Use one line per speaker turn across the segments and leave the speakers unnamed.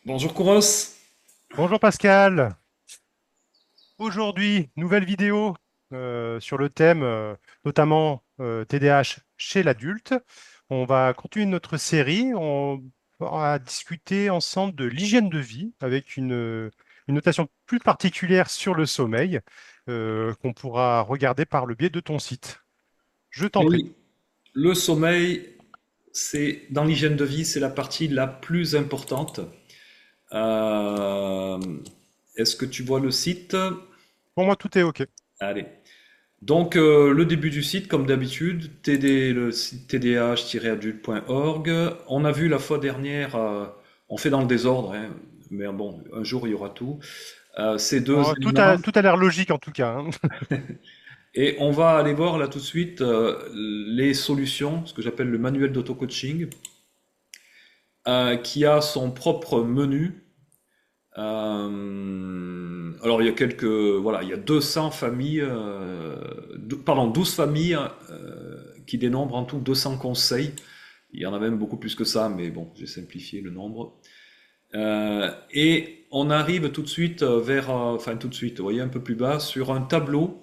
Bonjour Kouros.
Bonjour Pascal. Aujourd'hui, nouvelle vidéo sur le thème notamment TDAH chez l'adulte. On va continuer notre série. On va discuter ensemble de l'hygiène de vie avec une notation plus particulière sur le sommeil qu'on pourra regarder par le biais de ton site. Je t'en
Eh
prie.
oui, le sommeil, c'est dans l'hygiène de vie, c'est la partie la plus importante. Euh, Est-ce que tu vois le site?
Pour moi, tout est OK.
Allez. Donc le début du site, comme d'habitude, le site tdh-adulte.org. On a vu la fois dernière, on fait dans le désordre, hein, mais bon, un jour il y aura tout. Ces deux
Oh,
éléments.
tout a l'air logique en tout cas, hein.
Et on va aller voir là tout de suite les solutions, ce que j'appelle le manuel d'auto-coaching, qui a son propre menu. Alors il y a voilà, il y a 200 familles, pardon, 12 familles qui dénombrent en tout 200 conseils. Il y en a même beaucoup plus que ça, mais bon, j'ai simplifié le nombre. Et on arrive tout de suite enfin tout de suite, vous voyez un peu plus bas, sur un tableau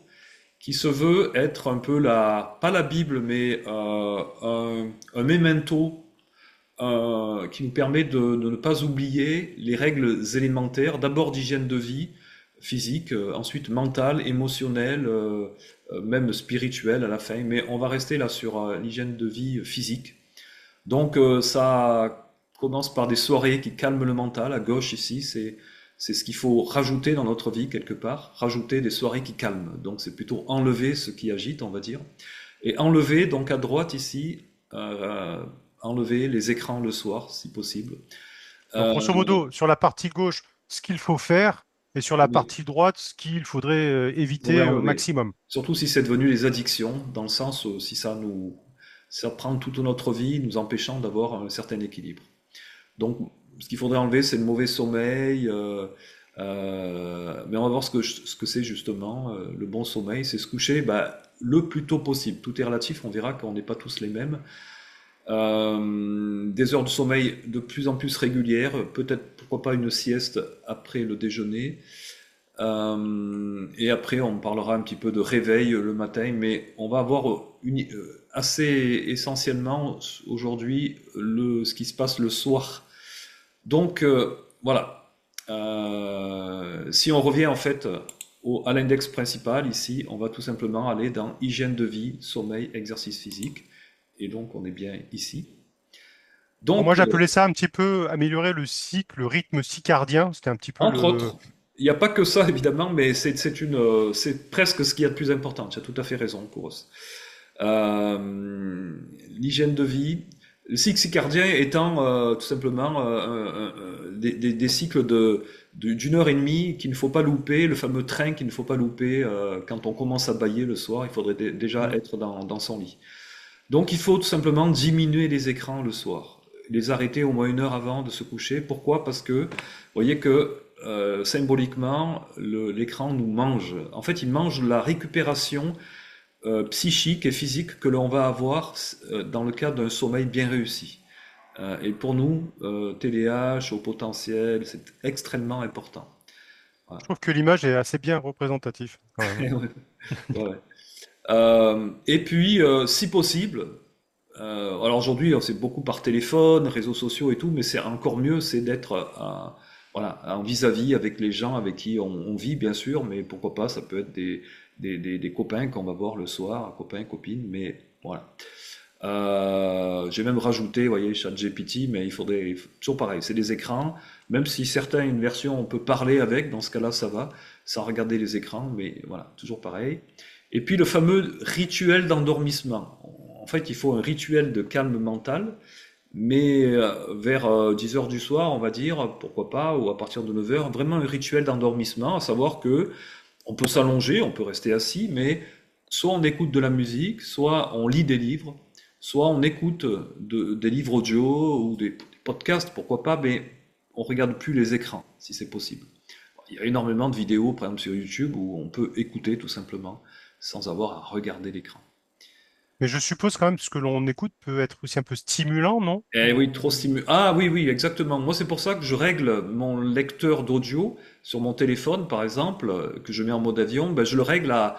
qui se veut être un peu pas la Bible, mais un memento qui nous permet de ne pas oublier les règles élémentaires, d'abord d'hygiène de vie physique, ensuite mentale, émotionnelle, même spirituelle à la fin, mais on va rester là sur l'hygiène de vie physique. Donc ça commence par des soirées qui calment le mental, à gauche ici, c'est ce qu'il faut rajouter dans notre vie quelque part, rajouter des soirées qui calment. Donc c'est plutôt enlever ce qui agite, on va dire. Et enlever, donc à droite ici, euh, enlever les écrans le soir, si possible.
Donc,
Euh,
grosso modo, sur la partie gauche, ce qu'il faut faire, et sur la
oui,
partie droite, ce qu'il faudrait
faudrait
éviter au
enlever.
maximum.
Surtout si c'est devenu les addictions, dans le sens où si ça prend toute notre vie, nous empêchant d'avoir un certain équilibre. Donc, ce qu'il faudrait enlever, c'est le mauvais sommeil. Mais on va voir ce que c'est justement le bon sommeil. C'est se coucher le plus tôt possible. Tout est relatif, on verra qu'on n'est pas tous les mêmes. Des heures de sommeil de plus en plus régulières, peut-être pourquoi pas une sieste après le déjeuner. Et après, on parlera un petit peu de réveil le matin, mais on va avoir assez essentiellement aujourd'hui ce qui se passe le soir. Donc voilà. Si on revient en fait à l'index principal ici, on va tout simplement aller dans hygiène de vie, sommeil, exercice physique. Et donc on est bien ici.
Bon, moi,
Donc,
j'appelais ça un petit peu améliorer le cycle, le rythme circadien. C'était un petit peu
entre
le.
autres, il n'y a pas que ça évidemment, mais c'est presque ce qu'il y a de plus important. Tu as tout à fait raison, Kouros. L'hygiène de vie, le cycle circadien étant tout simplement des cycles d'une heure et demie qu'il ne faut pas louper, le fameux train qu'il ne faut pas louper quand on commence à bâiller le soir, il faudrait déjà
Hmm.
être dans son lit. Donc il faut tout simplement diminuer les écrans le soir, les arrêter au moins une heure avant de se coucher. Pourquoi? Parce que vous voyez que symboliquement, l'écran nous mange. En fait, il mange la récupération psychique et physique que l'on va avoir dans le cadre d'un sommeil bien réussi. Et pour nous, TDAH au potentiel, c'est extrêmement important.
Je
Voilà.
trouve que l'image est assez bien représentative, quand même.
Ouais, ouais. Et puis, si possible, alors aujourd'hui, c'est beaucoup par téléphone, réseaux sociaux et tout, mais c'est encore mieux, c'est d'être voilà, en vis-à-vis avec les gens avec qui on vit, bien sûr, mais pourquoi pas, ça peut être des copains qu'on va voir le soir, copains, copines, mais voilà. J'ai même rajouté, vous voyez, ChatGPT, mais toujours pareil, c'est des écrans, même si certains, une version, on peut parler avec, dans ce cas-là, ça va, sans regarder les écrans, mais voilà, toujours pareil. Et puis le fameux rituel d'endormissement. En fait, il faut un rituel de calme mental, mais vers 10 heures du soir, on va dire, pourquoi pas, ou à partir de 9 heures, vraiment un rituel d'endormissement, à savoir que on peut s'allonger, on peut rester assis, mais soit on écoute de la musique, soit on lit des livres, soit on écoute des livres audio ou des podcasts, pourquoi pas, mais on regarde plus les écrans, si c'est possible. Il y a énormément de vidéos, par exemple sur YouTube, où on peut écouter tout simplement, sans avoir à regarder l'écran.
Mais je suppose quand même ce que l'on écoute peut être aussi un peu stimulant, non?
Eh oui, trop stimulant. Ah oui, oui, exactement. Moi, c'est pour ça que je règle mon lecteur d'audio sur mon téléphone, par exemple, que je mets en mode avion. Ben, je le règle à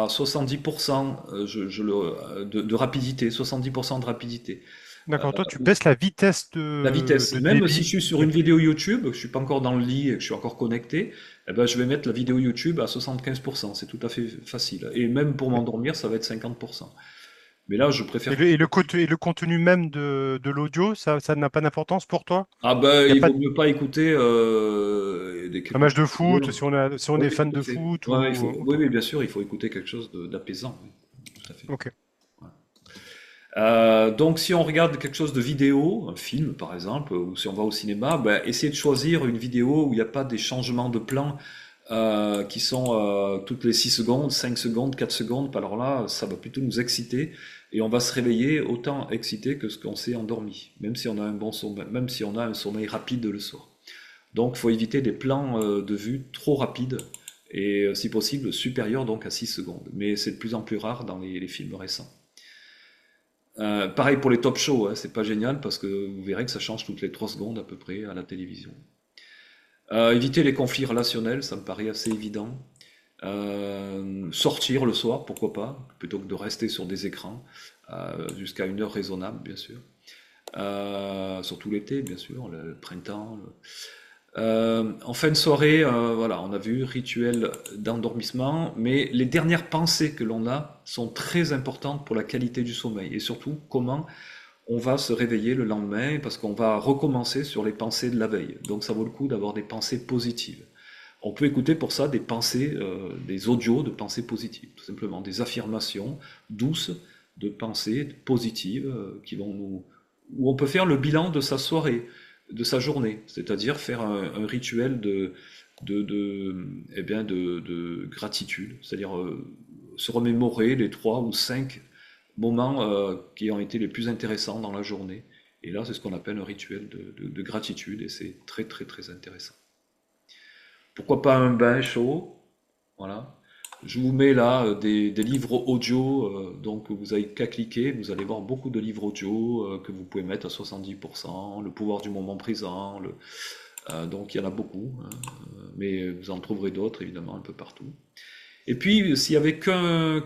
70% de rapidité, 70% de rapidité.
D'accord, toi tu baisses la vitesse
La vitesse.
de
Même si je
débit.
suis sur une vidéo YouTube, que je suis pas encore dans le lit et que je suis encore connecté, eh ben, je vais mettre la vidéo YouTube à 75%. C'est tout à fait facile. Et même pour m'endormir, ça va être 50%. Mais là, je préfère.
Et le contenu même de l'audio, ça n'a pas d'importance pour toi?
Ah ben,
Il n'y a
il
pas
vaut mieux pas écouter
un
quelque
match
chose
de
de
foot,
violent.
si on
Oui,
est fan
tout à
de
fait.
foot
Ouais,
ou...
oui,
Ok,
oui, bien sûr, il faut écouter quelque chose d'apaisant. Oui, tout à fait.
ok.
Donc, si on regarde quelque chose de vidéo, un film par exemple, ou si on va au cinéma, ben, essayez de choisir une vidéo où il n'y a pas des changements de plan qui sont toutes les 6 secondes, 5 secondes, 4 secondes. Alors là, ça va plutôt nous exciter et on va se réveiller autant excité que ce qu'on s'est endormi, même si on a un bon sommeil, même si on a un sommeil rapide le soir. Donc, il faut éviter des plans de vue trop rapides et, si possible, supérieurs donc à 6 secondes. Mais c'est de plus en plus rare dans les films récents. Pareil pour les top shows, hein, c'est pas génial parce que vous verrez que ça change toutes les 3 secondes à peu près à la télévision. Éviter les conflits relationnels, ça me paraît assez évident. Sortir le soir, pourquoi pas, plutôt que de rester sur des écrans jusqu'à une heure raisonnable, bien sûr. Surtout l'été, bien sûr, le printemps. En fin de soirée, voilà, on a vu rituel d'endormissement, mais les dernières pensées que l'on a sont très importantes pour la qualité du sommeil et surtout comment on va se réveiller le lendemain parce qu'on va recommencer sur les pensées de la veille. Donc ça vaut le coup d'avoir des pensées positives. On peut écouter pour ça des pensées, des audios de pensées positives, tout simplement des affirmations douces de pensées positives qui vont nous, où on peut faire le bilan de sa soirée, de sa journée, c'est-à-dire faire un rituel eh bien de gratitude, c'est-à-dire se remémorer les 3 ou 5 moments qui ont été les plus intéressants dans la journée. Et là, c'est ce qu'on appelle un rituel de gratitude et c'est très très très intéressant. Pourquoi pas un bain chaud? Voilà. Je vous mets là des livres audio, donc vous n'avez qu'à cliquer, vous allez voir beaucoup de livres audio que vous pouvez mettre à 70%, le pouvoir du moment présent, donc il y en a beaucoup, hein, mais vous en trouverez d'autres évidemment un peu partout. Et puis s'il y avait qu'un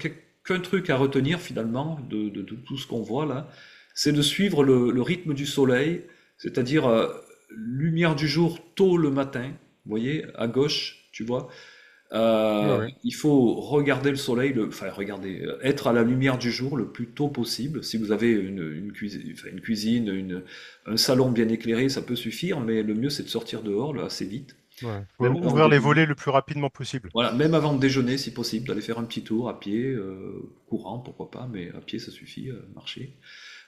truc à retenir finalement de tout ce qu'on voit là, c'est de suivre le rythme du soleil, c'est-à-dire lumière du jour tôt le matin, vous voyez, à gauche, tu vois,
Oui, oui.
il faut regarder le soleil, enfin regarder, être à la lumière du jour le plus tôt possible. Si vous avez une cuisine, un salon bien éclairé, ça peut suffire, mais le mieux c'est de sortir dehors là, assez vite.
Ouais. Faut
Même avant de
ouvrir les
déjeuner.
volets le plus rapidement possible.
Voilà, même avant de déjeuner si possible, d'aller faire un petit tour à pied, courant pourquoi pas, mais à pied ça suffit, marcher.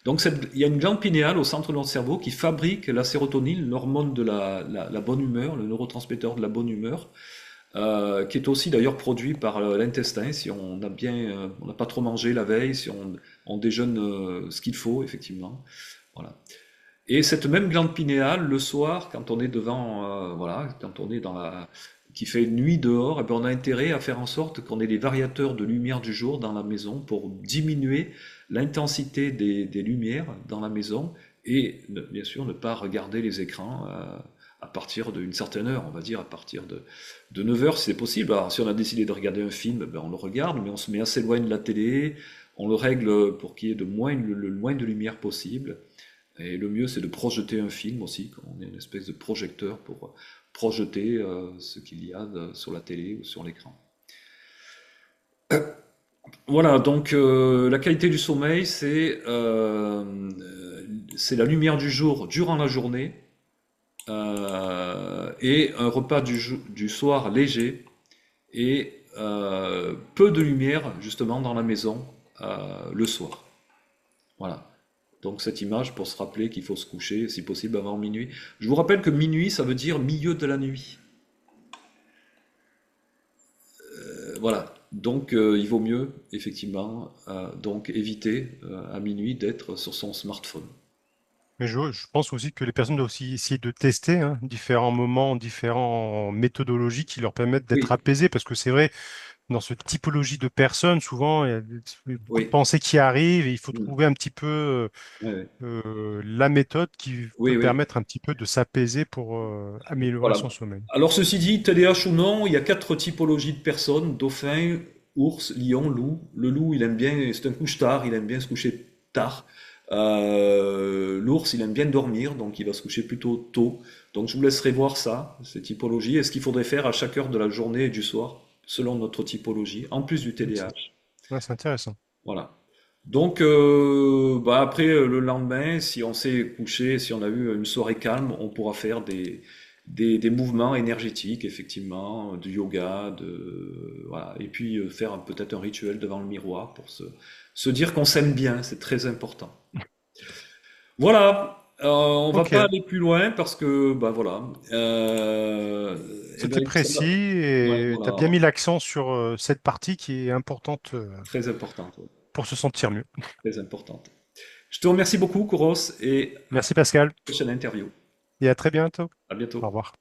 Donc il y a une glande pinéale au centre de notre cerveau qui fabrique la sérotonine, l'hormone de la bonne humeur, le neurotransmetteur de la bonne humeur qui est aussi d'ailleurs produit par l'intestin si on a bien, on n'a pas trop mangé la veille, si on déjeune ce qu'il faut effectivement. Voilà. Et cette même glande pinéale, le soir, quand on est devant, voilà, quand on est dans la, qui fait nuit dehors, eh ben on a intérêt à faire en sorte qu'on ait des variateurs de lumière du jour dans la maison pour diminuer l'intensité des lumières dans la maison et bien sûr ne pas regarder les écrans à partir d'une certaine heure, on va dire à partir de 9 heures si c'est possible. Alors si on a décidé de regarder un film, ben on le regarde, mais on se met assez loin de la télé, on le règle pour qu'il y ait le moins de lumière possible. Et le mieux, c'est de projeter un film aussi, quand on est une espèce de projecteur pour projeter ce qu'il y a sur la télé ou sur l'écran. Voilà, donc la qualité du sommeil, c'est la lumière du jour durant la journée et un repas du soir léger et peu de lumière justement dans la maison le soir. Voilà. Donc cette image pour se rappeler qu'il faut se coucher, si possible, avant minuit. Je vous rappelle que minuit, ça veut dire milieu de la nuit. Voilà. Donc il vaut mieux, effectivement, donc éviter à minuit d'être sur son smartphone.
Mais je pense aussi que les personnes doivent aussi essayer de tester différents moments, différentes méthodologies qui leur permettent d'être
Oui,
apaisées. Parce que c'est vrai, dans cette typologie de personnes, souvent, il y a beaucoup de
Oui.
pensées qui arrivent et il faut
Mm.
trouver un petit peu
Ouais, ouais.
la méthode qui peut
Oui, oui.
permettre un petit peu de s'apaiser pour améliorer son
Voilà.
sommeil.
Alors, ceci dit, TDAH ou non, il y a quatre typologies de personnes, dauphin, ours, lion, loup. Le loup, il aime bien, c'est un couche-tard, il aime bien se coucher tard. L'ours, il aime bien dormir, donc il va se coucher plutôt tôt. Donc, je vous laisserai voir ça, ces typologies, et ce qu'il faudrait faire à chaque heure de la journée et du soir, selon notre typologie, en plus du TDAH.
Ouais, c'est intéressant.
Voilà. Donc, bah après, le lendemain, si on s'est couché, si on a eu une soirée calme, on pourra faire des mouvements énergétiques, effectivement, du yoga, voilà. Et puis faire peut-être un rituel devant le miroir pour se dire qu'on s'aime bien, c'est très important. Voilà. On va pas
Ok,
aller plus loin parce que, bah voilà. Eh
c'était
ben,
précis
ouais,
et tu as bien
voilà,
mis l'accent sur cette partie qui est importante
très importante, ouais,
pour se sentir mieux.
très importante. Je te remercie beaucoup, Kouros, et à
Merci Pascal
la prochaine interview.
et à très bientôt.
À
Au
bientôt.
revoir.